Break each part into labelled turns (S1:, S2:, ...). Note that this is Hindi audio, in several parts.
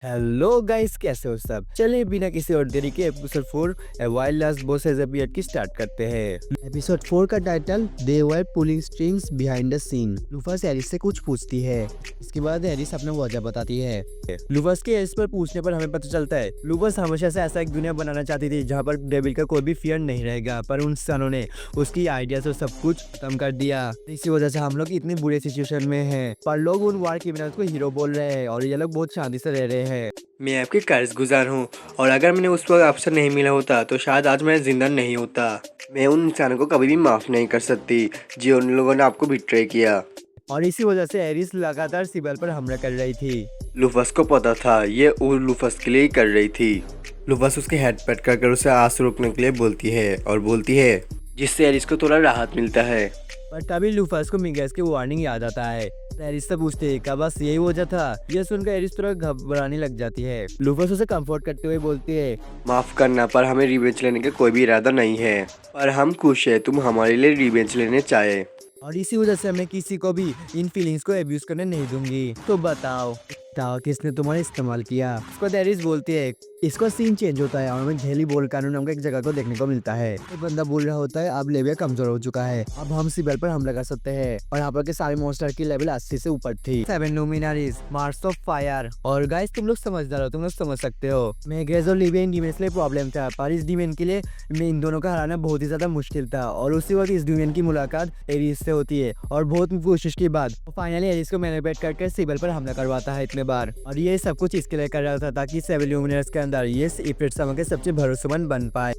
S1: हेलो गाइस, कैसे हो सब। चलिए बिना किसी और देरी के episode 4 a wild last boss has appeared की स्टार्ट करते हैं। एपिसोड 4 का title they were pulling strings behind the scene. Lufas Aries से कुछ पूछती है। इसके बाद एरिस अपना वजह बताती है। लूफस के एरिस पर पूछने पर हमें पता चलता है लूफस हमेशा से ऐसा एक दुनिया बनाना चाहती थी जहाँ पर डेविल का कोई भी फियर नहीं रहेगा, पर उन इंसानों ने उसकी आइडिया से सब कुछ खत्म कर दिया। इसी वजह से हम लोग इतनी बुरे सिचुएशन में हैं, पर लोग उन वार क्रिमिनल्स को हीरो बोल रहे हैं और ये लोग बहुत शांति से रह रहे हैं।
S2: मैं आपकी कर्जगुजार हूँ और अगर मैंने उस वक्त अवसर नहीं मिला होता तो शायद आज मैं जिंदा नहीं होता। मैं उन इंसानों को कभी भी माफ़ नहीं कर सकती जो उन लोगों ने आपको बिट्रे किया।
S1: और इसी वजह से एरिस लगातार सिबल पर हमला कर रही थी।
S2: लूफस को पता था ये लूफस के लिए ही कर रही थी। लूफस उसके हेड पेट कर उसे आंसू रोकने के लिए बोलती है और बोलती है, जिससे एरिस को थोड़ा राहत मिलता है।
S1: पर तभी लूफस को मिगेस की वार्निंग याद आता है। तो एरिस से पूछते हैं क्या बस यही वजह था। यह सुनकर एरिस थोड़ा घबराने लग जाती है। लूफस उसे कंफर्ट करते हुए बोलती है,
S2: माफ़ करना, पर हमें रिवेंज लेने का कोई भी इरादा नहीं है, पर हम खुश है तुम हमारे लिए रिवेंज लेने चाहे।
S1: और इसी वजह से मैं किसी को भी इन फीलिंग्स को अब्यूज करने नहीं दूंगी। तो बताओ किसने तुम्हारा इस्तेमाल किया। उसको एरिस बोलती है। इसका सीन चेंज होता है और हमें झेली बोल कानून नाम का एक जगह को देखने को मिलता है। एक बंदा बोल रहा होता है अब लेविया कमजोर हो चुका है, अब हम सिबल पर हमला कर सकते हैं। और यहाँ पर के सारे मॉन्स्टर की लेवल 80 से ऊपर थी। 7 लुमिनारीज, मार्स ऑफ फायर। और गाइस तुम लोग समझदार हो, तुम लोग समझ सकते हो मेग्रेज और लिविया इन डीमन के लिए प्रॉब्लम था, पर इस डीमन के लिए इन दोनों का हराना बहुत ही ज्यादा मुश्किल था। और उसी वक्त इस डीमन की मुलाकात एरिस से होती है और बहुत कोशिश के बाद फाइनली एरिस को मैनिपुलेट करके सिबल पर हमला करवाता है इतने बार। और ये सब कुछ इसके लिए कर रहा था ताकि 7 लुमिनारीज के अंदर ये समय के सबसे भरोसेमंद बन पाए।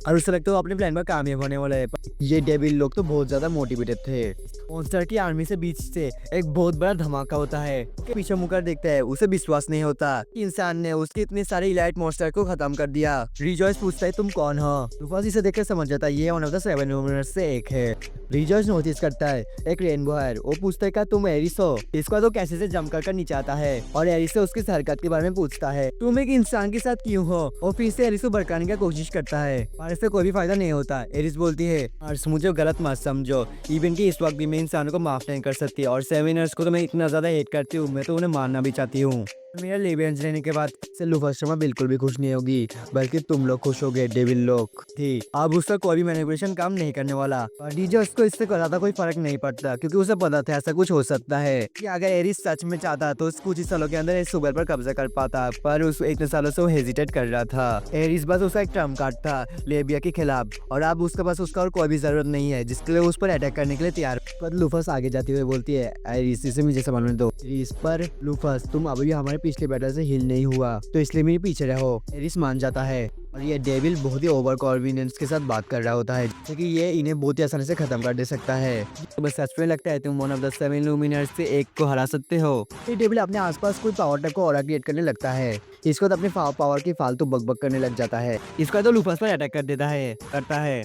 S1: और उसे लगता है अपने प्लान पर कामयाब होने वाला है। ये डेविल लोग तो बहुत ज्यादा मोटिवेटेड थे। मॉन्स्टर की आर्मी से बीच से एक बहुत बड़ा धमाका होता है। उसके पीछे मुकर देखता है, उसे विश्वास नहीं होता कि इंसान ने उसके इतने सारे इलाइट मॉन्स्टर को खत्म कर दिया। रिजॉइस पूछता है तुम कौन हो। लूफस इसे देखकर समझ जाता है ये वन ऑफ द 7 लुमिनारीज से एक है। रिजॉइस नोटिस करता है एक रेनबो है। वो पूछता है क्या तुम एरिस हो। इसका तो कैसे से जम कर नीचे आता है और एरिस से उसकी हरकत के बारे में पूछता है तुम एक इंसान के साथ क्यों हो। और फिर से एरिस को भड़काने की कोशिश करता है पर इससे कोई भी फायदा नहीं होता। एरिस बोलती है अर्स मुझे गलत मत समझो, इवन की इस वक्त भी मैं इंसानों को माफ नहीं कर सकती और सेवेनर्स को तो मैं इतना ज्यादा हेट करती हूँ, मैं तो उन्हें मारना भी चाहती हूँ। मेरा रिवेंज लेने के बाद से लूफस शर्मा बिल्कुल भी खुश नहीं होगी, बल्कि तुम लोग खुश होगे डेविल लोग थी। अब उसका कोई भी मैनिपुलेशन काम नहीं करने वाला। और डीजे उसको इससे ज्यादा कोई फर्क नहीं पड़ता क्योंकि उसे पता था ऐसा कुछ हो सकता है कि अगर एरिस सच में चाहता तो कुछ ही सालों के अंदर इस सुबह पर कब्जा कर पाता, पर उस इतने सालों से वो हेजिटेट कर रहा था। एरिस बस उसका एक ट्रम्प कार्ड था लेबिया के खिलाफ और अब उसके पास उसका और कोई भी जरूरत नहीं है जिसके लिए उस पर अटैक करने के लिए तैयार। पर लूफस आगे जाते हुए बोलती है एरिस इसे मुझे संभालने दो। एरिस पर लूफस तुम अभी हमारे पिछले बैटल से हिल नहीं हुआ तो इसलिए मेरे पीछे रहो। एरिस मान जाता है और ये डेविल बहुत ही ओवर कॉन्फिडेंस के साथ बात कर रहा होता है जैसे कि ये इन्हें बहुत ही आसानी से खत्म कर दे सकता है। तो बस सच में लगता है तुम वन ऑफ द 7 लुमिनारीज से एक को हरा सकते हो। ये डेविल अपने आसपास कोई पावर टाइप को ऑरा क्रिएट करने लगता है। इसको तो अपने पावर की फालतू बकबक करने लग जाता है। इसका तो लूफस पर अटैक कर देता है करता है।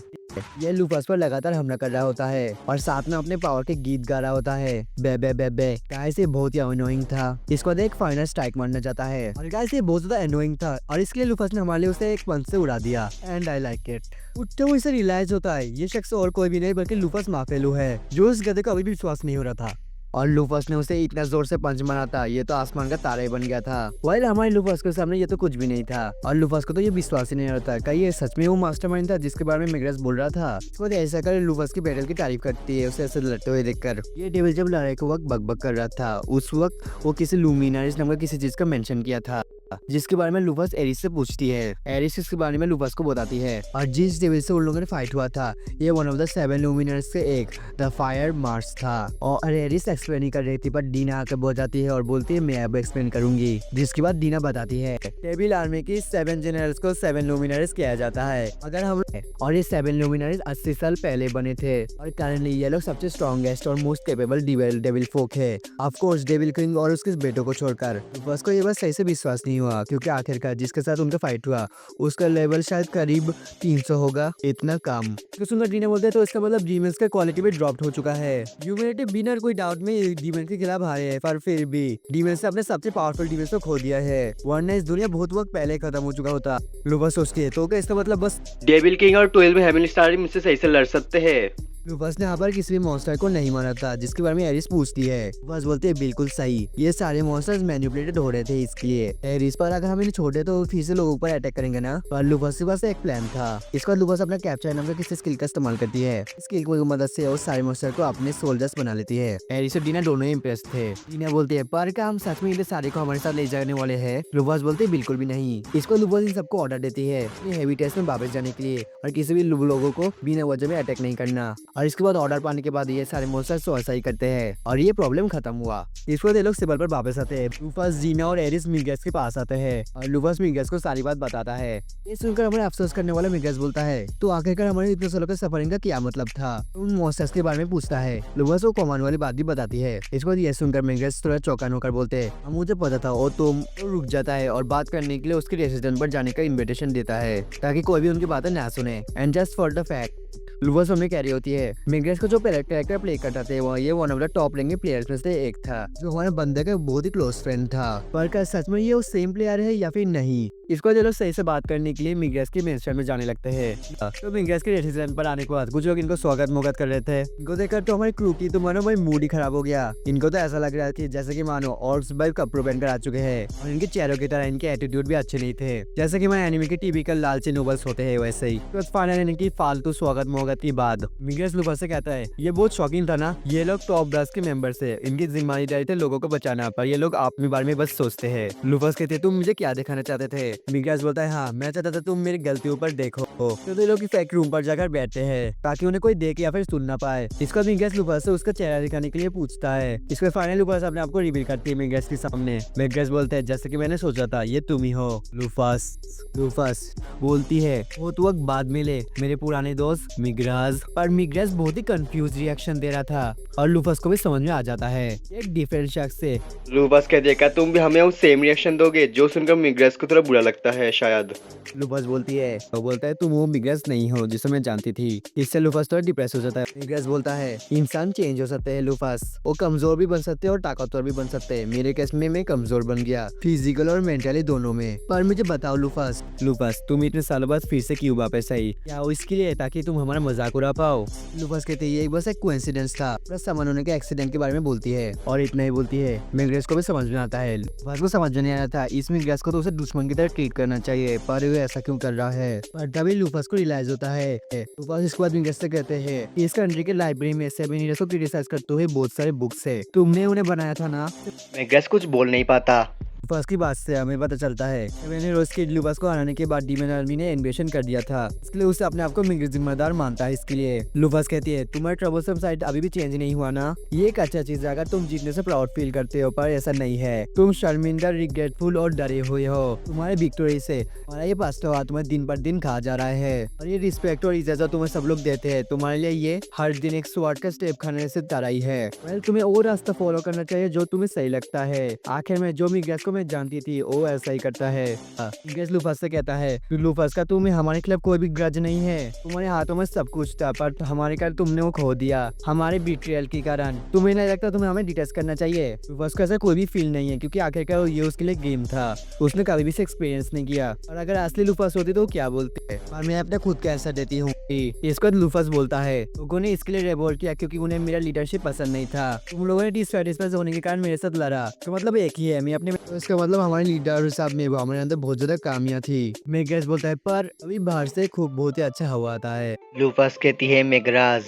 S1: ये लूफस पर लगातार हमला कर रहा होता है और साथ में अपने पावर के गीत गा रहा होता है बे बे बे बे। गाइस ये बहुत ही अनोइंग था। इसको देख फाइनल स्ट्राइक मारना चाहता है और गाइस ये बहुत ज्यादा अनोइंग था और इसके लिए लूफस ने हमारे लिए उसे एक पंच से उड़ा दिया एंड आई लाइक इट। उठते हुए इसे रियलाइज होता है ये शख्स और कोई भी नहीं बल्कि लूफस माफेलू है जो इस गधे को अभी भी विश्वास नहीं हो रहा था। और लूफस ने उसे इतना जोर से पंच मारा था ये तो आसमान का तारा ही बन गया था। वाइल हमारे लूफस के सामने ये तो कुछ भी नहीं था और लूफस को तो ये विश्वास ही नहीं होता कहीं ये सच में वो मास्टरमाइंड था जिसके बारे में मिग्रेस बोल रहा था। इसको ऐसा कर लूफस की बैटल की तारीफ करती है उसे ऐसे लड़ते हुए देखकर। ये डेविल जब लड़ाई के वक्त बकबक कर रहा था उस वक्त वो किसी लुमिनारीज नाम का किसी चीज का मेंशन किया था जिसके बारे में लूफस एरिस से पूछती है। एरिस इसके बारे में लूफस को बताती है और जिस डेविल से उन लोगों ने फाइट हुआ था ये वन ऑफ द 7 लुमिनारीज से एक द फायर मार्स था। और एरिस एक्सप्लेन ही कर रही थी पर डीना आकर बोल जाती है और बोलती है मैं अब एक्सप्लेन करूंगी। जिसके बाद डीना बताती है डेविल आर्मी की 7 जनरल्स को 7 लुमिनारीज किया जाता है अगर हम और ये 7 लुमिनारीज 80 साल पहले बने थे और करंटली ये लोग सबसे स्ट्रॉन्गेस्ट और मोस्ट केपेबल डेविल फोक है। ऑफ कोर्स डेविल किंग और उसके बेटों को छोड़कर। लूफस को ये बस सही से विश्वास नहीं हुआ क्योंकि आखिरकार जिसके साथ उनका फाइट हुआ उसका लेवल शायद करीब 300 होगा, इतना कम। तो सुनकर डीना बोलते हैं तो इसका मतलब डीमंस का क्वालिटी भी ड्रॉप हो चुका है। ह्यूमैनिटी बिना कोई डाउट में डीमन के खिलाफ हारे है पर फिर भी डीमंस ने अपने सबसे पावरफुल डीमंस को खो दिया है वरना इस दुनिया बहुत वक्त पहले खत्म हो चुका होता। लूफस सोचती है तो क्या इसका मतलब बस
S2: डेविल किंग और 12 हेवनली स्टार मुझसे सही से लड़ सकते हैं।
S1: लूफस ने यहाँ पर किसी भी मॉन्स्टर को नहीं मारा था, जिसके बारे में एरिस पूछती है। लूफस बोलते हैं बिल्कुल सही, ये सारे मॉन्स्टर्स मैनिपुलेटेड हो रहे थे इसके लिए। एरिस पर अगर हम इन्हें छोड़े तो फिर से लोगों पर अटैक करेंगे ना। पर लूफस के पास एक प्लान था। इसके बाद लूफस अपना कैप्चर नाम का किसी स्किल का इस्तेमाल करती है। स्किल की मदद से वो सारे मॉन्स्टर को अपने सोल्जर्स बना लेती है। एरिस और डीना दोनों इम्प्रेस थे। डीना बोलती है पर क्या हम सच में इन्हें सारे को हमारे साथ ले जाने वाले हैं? लूफस बोलते हैं बिल्कुल भी नहीं। इसको लूफस इन सबको ऑर्डर देती है हेवी टेस्ट में वापस जाने के लिए और किसी भी लोगों को बिना वजह में अटैक नहीं करना। और इसके बाद ऑर्डर पाने के बाद ये सारे मॉन्स्टर सुसाइड करते हैं और ये प्रॉब्लम खत्म हुआ। इसके बाद ये लोग सिबल पर वापस आते हैं। लूफस, जीना और एरिस मिगेस के पास आते हैं और लूफस मिगेस को सारी बात बताता है। ये सुनकर हमारे अफसोस करने वाला मिगेस बोलता है तो आखिरकार हमारे इतने सालों के सफरिंग का क्या मतलब था? उन मॉन्स्टर्स के बारे में पूछता है। लूफस को कॉमन वाली बात भी बताती है। इसको ये सुनकर मिगेस थोड़ा चौंकान होकर बोलते हैं मुझे पता था। और तुम तो रुक जाता है और बात करने के लिए उसके रेसिडेंट पर जाने का इन्विटेशन देता है ताकि कोई भी उनकी बातें ना सुने। And just for the fact Lufas हमें कह रही होती है मिगेस को जो कैरेक्टर प्ले करता था वो ये one of the top ranking players में से एक था, जो हमारे बंदे का बहुत ही क्लोज फ्रेंड था। पर क्या सच में ये वो सेम प्लेयर है या फिर नहीं? इसको जो लोग सही से बात करने के लिए मिगेस के मेंशन में जाने लगते हैं। तो मिगेस के रेसिडेंट पर आने के बाद कुछ लोग इनको स्वागत कर रहे थे। इनको देखकर तो हमारी क्रू की तो मानो भाई मूड ही खराब हो गया। इनको तो ऐसा लग रहा था जैसे कि मानो ऑर्ब्स भाई कपड़े पहनकर आ चुके हैं और इनके चेहरों की तरह इनके एटीट्यूड भी अच्छे नहीं थे, जैसे कि हमारे एनिमे के टिपिकल लालची नोबल्स होते हैं वैसे ही। तो फाइनल इनकी फालतू स्वागत के बाद मिगेस लूफस से कहता है ये बहुत शॉकिंग था ना, ये लोग टॉप ब्रस के मेंबर्स है, इनकी जिम्मेदारी थे लोगों को बचाना, पर ये लोग अपने बारे में बस सोचते हैं। लूफस कहते हैं तुम मुझे क्या दिखाना चाहते थे? मिगेस बोलता है हाँ मैं चाहता था तुम मेरी गलतियों पर देखो। तो ये लोग फैक्ट रूम पर जाकर बैठते हैं ताकि उन्हें कोई देख या फिर सुन ना पाए। इसको मिगेस लूफस से उसका चेहरा दिखाने के लिए पूछता है। इसके फाइनल लूफस अपने आप को रिवील करती है मिगेस के सामने। मिगेस बोलते हैं जैसे कि मैंने सोचा था ये तुम ही हो। लूफस बोलती है वो तो वक्त बाद मिले मेरे पुराने दोस्त मिगराज। पर मिगराज बहुत ही कंफ्यूज रिएक्शन दे रहा था और लूफस को भी समझ में आ जाता है एक डिफरेंट शख्स से।
S2: लूफस कह देगा तुम भी हमें उस सेम रिएक्शन दोगे, जो सुनकर मिगरेस को थोड़ा बुरा लगता है शायद।
S1: लूफस बोलती है वो बोलता है तुम वो मिगरेस नहीं हो जिसे मैं जानती थी। इससे लूफस थोड़ा डिप्रेस हो जाता है। मिगरेस बोलता है इंसान चेंज हो सकते हैं लूफस, वो कमजोर भी बन सकते हैं और ताकतवर भी बन सकते हैं। मेरे केस में मैं कमजोर बन गया, फिजिकल और मेंटली दोनों में। पर मुझे बताओ लूफस तुम इतने सालों बाद फिर से क्यों वापस आई? क्या वो इसके लिए ताकि तुम हमारा मजाक उड़ा पाओ? लूफस कहते हैं ये बस एक कोइंसिडेंस था। प्लस सामान होने के एक्सीडेंट के बारे में बोलती है और इतना ही बोलती है। मिगरेस को भी समझ में आता है। लूफस को समझ में नहीं आया था इस मिगरेस को तो उसे दुश्मन की तरह ट्रीट करना चाहिए, पर वो ऐसा क्यों कर रहा है? पर तभी लूफस को रियलाइज होता है। लूफस इसके बाद मिगरेस से कहते हैं इस कंट्री के लाइब्रेरी में सेवन को क्रिटिसाइज करते हुए बहुत सारे बुक्स है, तुमने उन्हें बनाया था ना?
S2: मिगरेस कुछ बोल नहीं पाता।
S1: लूफस की बात से हमें पता चलता है मैंने रोज के लूफस को हराने के बाद डीमन आर्मी ने इन्वेशन कर दिया था, इसलिए उसे अपने आप को मिगरेस जिम्मेदार मानता है इसके लिए। लूफस कहती है तुम्हारा ट्रबलसम साइड अभी भी चेंज नहीं हुआ ना, ये एक अच्छा चीज है अगर तुम जीतने से प्राउड फील करते हो, पर ऐसा नहीं है। तुम शर्मिंदा, रिग्रेटफुल और डरे हुए हो। तुम्हारे विक्टोरी से हमारा ये पास्ता हुआ तुम्हें दिन पर दिन खा जा रहा है और ये रिस्पेक्ट और इजाजत तुम्हें सब लोग देते हैं, तुम्हारे लिए ये हर दिन एक स्वार्ट का स्टेप खाने से तराई है। तुम्हें वो रास्ता फॉलो करना चाहिए जो तुम्हें सही लगता है। आखिर में जो मिगरेस को मैं जानती थी वो ऐसा ही करता है। मिगरेस लूफस से कहता है लूफस का तुम्हें हमारे खिलाफ कोई भी ग्रज नहीं है, तुम्हारे हाथों में सब कुछ था पर हमारे कारण तुमने वो खो दिया हमारे बिट्रियल के कारण। तुम्हें नहीं लगता तुम्हें हमें डिटेस्ट करना चाहिए? लूफस को ऐसा कोई भी फील नहीं है क्योंकि आखिरकार ये उसके लिए गेम था, उसने कभी भी एक्सपीरियंस नहीं किया। और अगर असली लूफस होती तो क्या बोलते हैं? पर मैं अपने खुद का आंसर देती हूँ। इसको लूफस बोलता है लोगों ने इसके लिए रिवोल्ट किया क्योंकि उन्हें मेरा लीडरशिप पसंद नहीं था। तुम लोगों ने डिससैटिस्फाइड होने के कारण मेरे साथ लड़ा, तो मतलब एक ही है मैं अपने। इसका मतलब हमारे लीडर साहब में हमारे अंदर बहुत ज्यादा कामियां थी। मिगरेस बोलता है पर अभी बाहर से खूब बहुत ही अच्छा हवा आता है।
S2: लूफस कहती है मिगराज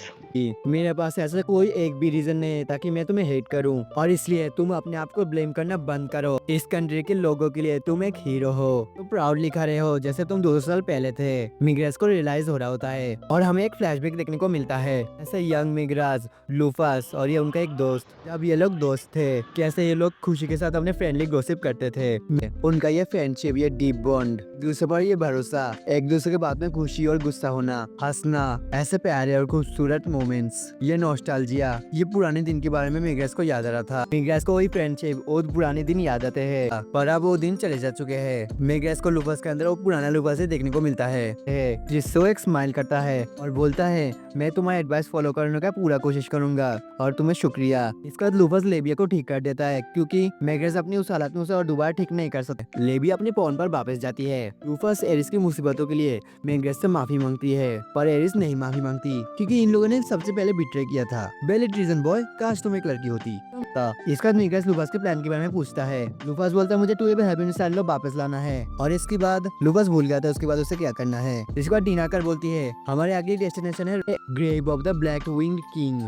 S1: मेरे पास ऐसा कोई एक भी रीजन नहीं है ताकि मैं तुम्हें हेट करूं, और इसलिए तुम अपने आप को ब्लेम करना बंद करो। इस कंट्री के लोगों के लिए तुम एक हीरो हो, तुम प्राउडली खड़े हो जैसे तुम 200 साल पहले थे। मिगरेस को रियलाइज हो रहा होता है और हमें एक फ्लैशबैक देखने को मिलता है ऐसे यंग मिगराज, लूफस और ये उनका एक दोस्त, जब ये लोग दोस्त थे कैसे ये लोग खुशी के साथ अपने फ्रेंडली गॉसिप करते थे। उनका ये फ्रेंडशिप, ये डीप बॉन्ड, दूसरे पर ये भरोसा, एक दूसरे के बात में खुशी और गुस्सा होना, हंसना, ऐसे प्यारे और खूबसूरत मोमेंट्स, ये नॉस्टैल्जिया, ये पुराने दिन के बारे में मिगरेस को याद आ रहा था। मिगरेस को वही फ्रेंडशिप और पुराने दिन याद आते हैं, पर अब वो दिन चले जा चुके हैं। मिगरेस को लूफस के अंदर वो पुराना लूफस देखने को मिलता है जिससे वो एक स्माइल करता है और बोलता है मैं तुम्हारा एडवाइस फॉलो करने का पूरा कोशिश करूंगा और तुम्हें शुक्रिया। इसके बाद लूफस लेबिया को ठीक कर देता है क्योंकि मिगरेस अपनी उस हालत में उसे और दोबारा ठीक नहीं कर सकते। लेबिया अपने पॉन पर वापस जाती है। लूफस एरिस की मुसीबतों के लिए मिगरेस से माफी मांगती है, पर एरिस नहीं माफी मांगती क्योंकि इन लोगों ने सबसे पहले बिट्रे किया था। बेल ट्रीजन बॉय, काश तुम एक लड़की होती। इसका मिग्रेस लूफास के प्लान के बारे में पूछता है। लूफास बोलता है मुझे टूए हैप्पीनेस आइलैंड वापस लाना है। और इसके बाद लूफास भूल गया था उसके बाद उसे क्या करना है। इसके बाद टीना कर बोलती है हमारे अगली डेस्टिनेशन है grave of the black wing king.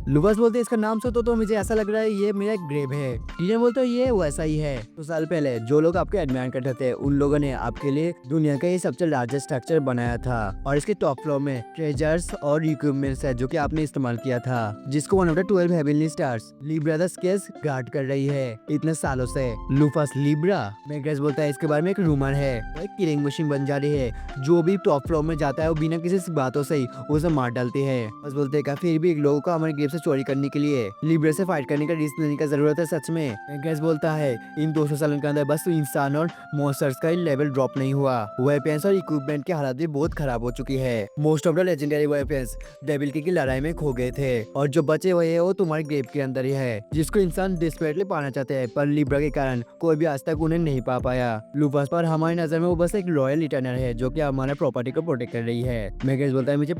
S1: Lufas बोलते हैं इसका नाम सुनो तो मुझे ऐसा लग रहा है ये मेरा ग्रेव है। टीना बोलता है ये वैसा ही है। 2 साल पहले जो लोग आपके एडमायर करते थे उन लोगों ने आपके लिए दुनिया का ये सबसे लार्जेस्ट स्ट्रक्चर बनाया था और इसके टॉप फ्लोर में ट्रेजर्स और इक्विपमेंट्स है जो कि आपने इस्तेमाल किया था, जिसको one of the 12 heavenly stars Libra the scales guard कर रही है इतने सालों से। लूफास लिब्रा मैग्रेस बोलता है इसके बारे में एक रूमर है वो एक किलिंग मशीन बन जा रही है। जो भी टॉप फ्लोर में जाता है वो बिना किसी बातों से ही उसे मार डालती है। बस बोलते हैं फिर भी लोगों को हमारे ग्रेव से चोरी करने के लिए लिब्रा से फाइट करने का रिस्क लेने का जरूरत है। सच में मैग्रेस बोलता है इन 200 सालों के अंदर बस इंसान और मॉन्स्टर्स का लेवल ड्रॉप नहीं हुआ, वेपन्स और इक्विपमेंट की हालत भी बहुत खराब हो चुकी है। Most of the legendary weapons devil की लड़ाई में खो गए थे और जो बचे हुए हैं वो तुम्हारे ग्रेव के अंदर ही है, जिसको इंसान डिस्परेटली पाना चाहते हैं पर लिब्रा के कारण कोई भी आज तक उन्हें नहीं पा पाया। लूफास पर हमारी नजर में वो बस एक रॉयल रिटर्नर है जो कि हमारे प्रॉपर्टी को प्रोटेक्ट कर रही है। मैग्रेस बोलता है मुझे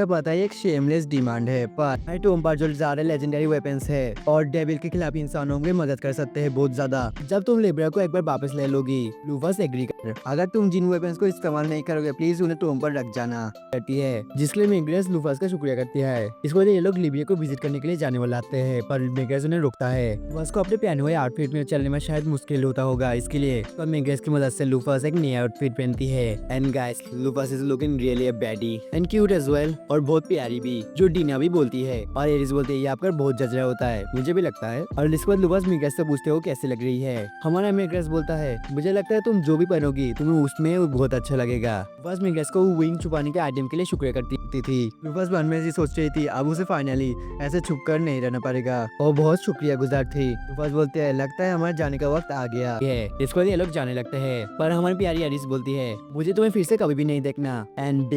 S1: पता है एक शेमलेस डिमांड है पर तुम पर जो ज्यादा लेजेंडरी वेपन्स है और डेविल के खिलाफ इंसानों की मदद कर सकते हैं बहुत ज्यादा जब तुम लिब्रा को एक बार वापस ले लोगी। लूफास एग्री कर अगर तुम जिन वेपन्स को इस्तेमाल नहीं करोगे प्लीज उन्हें तुम पर रख जाना कहती है, जिसके लिए मैग्रेस लूफास का शुक्रिया करती है। इसको ये लोग लिबिया को विजिट करने के लिए जाने वाले आते हैं पर मैग्रेस उन्हें रोकता है। लूफास को अपने पहने हुए आउटफिट में चलने में शायद मुश्किल होता होगा इसके लिए पर मैग्रेस की मदद से लूफास एक नया आउटफिट पहनती है। And guys Lufas is looking really a baddie and cute as well और बहुत प्यारी भी, जो डीना भी बोलती है और एरिस बोलती है ये आपका बहुत जचरा होता है, मुझे भी लगता है। और इसके बाद लूफास मैग्रेस से पूछते हो कैसी लग रही है। हमारा मैग्रेस बोलता है मुझे लगता है तुम जो भी पहनोगी तुम्हें उसमें बहुत अच्छा लगेगा। लूफास मैग्रेस को विंग छुपाने के आइटम के लिए शुक्रिया करती थी। लूफास मन में सोच रही थी अब उसे फाइनली ऐसे छुप कर नहीं रहना पड़ेगा और बहुत शुक्रिया गुजार थी। लूफास बोलते हैं लगता है हमारे जाने का वक्त आ गया है। इसको ये लोग जाने लगते हैं पर हमारी प्यारी एरिस बोलती है मुझे तुम्हें फिर से कभी भी नहीं देखना। एंड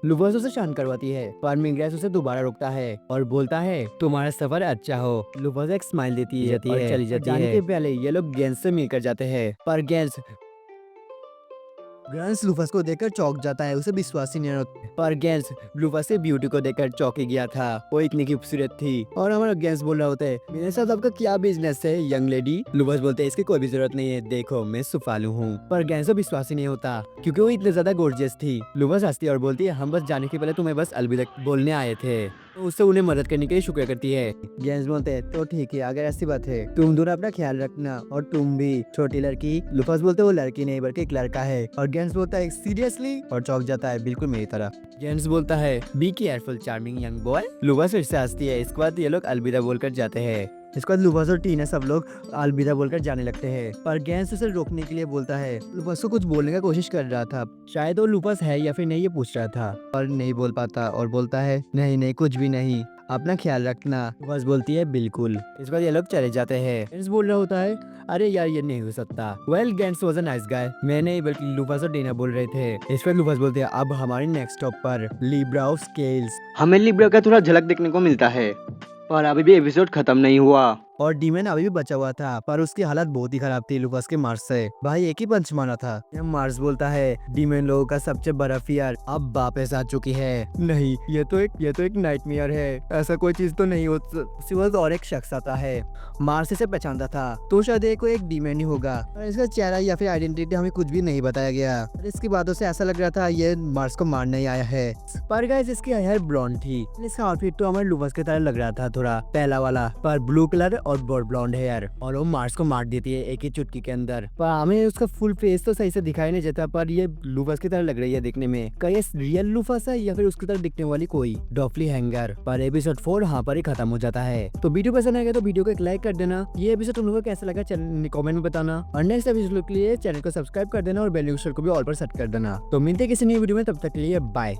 S1: लूफास उसे शांत करवाती है पर मैग्रेस उसे दोबारा रोकता है और बोलता है तुम्हारा सफर अच्छा हो। लूफास एक स्माइल देती है और चली जाती है। जाने के पहले ये लोग गेंस से मिलकर जाते हैं पर गेंस लूफास को देखकर चौंक जाता है, उसे विश्वास ही नहीं होता। पर गेंस लूफास से ब्यूटी को देखकर चौंक गया था, वो इतनी खूबसूरत थी। और हमारा गेंस बोल रहा होता है मेरे साथ आपका क्या बिजनेस है यंग लेडी। लूफास बोलते हैं इसकी कोई भी जरूरत नहीं है, देखो मैं सुफालू हूँ। पर गेंस को विश्वास ही नहीं होता क्योंकि वो इतने ज्यादा गोर्जियस थी। लूफास हंसती है और बोलती है हम बस जाने के पहले तुम्हें बस अलविदा बोलने आए थे। तो उससे उन्हें मदद करने के लिए शुक्रिया करती है। गेंस बोलते हैं तो ठीक है अगर ऐसी बात है तुम दोनों अपना ख्याल रखना और तुम भी छोटी लड़की। लूफास बोलते वो लड़की नहीं बल्कि एक लड़का है और गेंस बोलता है सीरियसली और चौंक जाता है बिल्कुल मेरी तरह। गेंस बोलता है be careful charming young boy. Lufas फिर से हंसती है। इसके बाद ये लोग अलविदा बोलकर जाते हैं। इसके बाद लूफास और टीना सब लोग अलविदा बोलकर जाने लगते हैं पर गेंस उसे रोकने के लिए बोलता है। लूफास को कुछ बोलने का कोशिश कर रहा था, शायद वो लूफास है या फिर नहीं ये पूछ रहा था पर नहीं बोल पाता और बोलता है नहीं कुछ भी नहीं, अपना ख्याल रखना। लूफास बोलती है बिल्कुल। इस बार ये लोग चले जाते हैं। गेंस बोल रहा होता है अरे यार ये नहीं हो सकता। Well Gaines was a nice guy. मैं नहीं बल्कि लूफास और टीना बोल रहे थे। इस पर लूफास बोलते हैं अब हमारे नेक्स्ट स्टॉप पर लिब्रा ऑफ स्केल्स।
S2: हमें लिब्रा का थोड़ा झलक देखने को मिलता है पर अभी भी एपिसोड खत्म नहीं हुआ
S1: और डीमन अभी भी बचा हुआ था पर उसकी हालत बहुत ही खराब थी लूफास के मार्स से। भाई एक ही पंच मारा था। मार्स बोलता है डीमन लोगों का सबसे बड़ा फियर अब वापस आ चुकी है। नहीं ये तो एक नाइटमेयर है, ऐसा कोई चीज तो नहीं हो। सिवाय और एक शख्स आता है। मार्स इसे पहचानता था तो शायद एक डीमन ही होगा और इसका चेहरा या फिर आइडेंटिटी हमें कुछ भी नहीं बताया गया। और इसकी बातों से ऐसा लग रहा था ये मार्स को मारने ही आया है। पर गाइस इसकी हेयर ब्लॉन्ड थी। इसका आउटफिट तो हमारे लूफास की तरह लग रहा था थोड़ा पहला वाला पर ब्लू कलर और ब्लॉन्ड हेयर और वो मार्स को मार देती है एक ही चुटकी के अंदर। पर हमें उसका फुल फेस तो सही से दिखाई नहीं देता पर ये लूफास की तरह लग रही है देखने में। क्या ये रियल लूफास है या फिर उसकी तरह दिखने वाली कोई डॉफली हैंगर। पर एपिसोड 4 यहाँ पर ही खत्म हो जाता है। तो वीडियो पसंद आएगा तो वीडियो को एक लाइक कर देना। ये एपिसोड तुम लोगों को कैसा लगा कमेंट में बताना और नेक्स्ट एपिसोड के लिए चैनल को सब्सक्राइब कर देना और बेल आइकन को भी ऑल पर सेट कर देना। तो मिलते हैं किसी नई वीडियो में, तब तक के लिए बाय।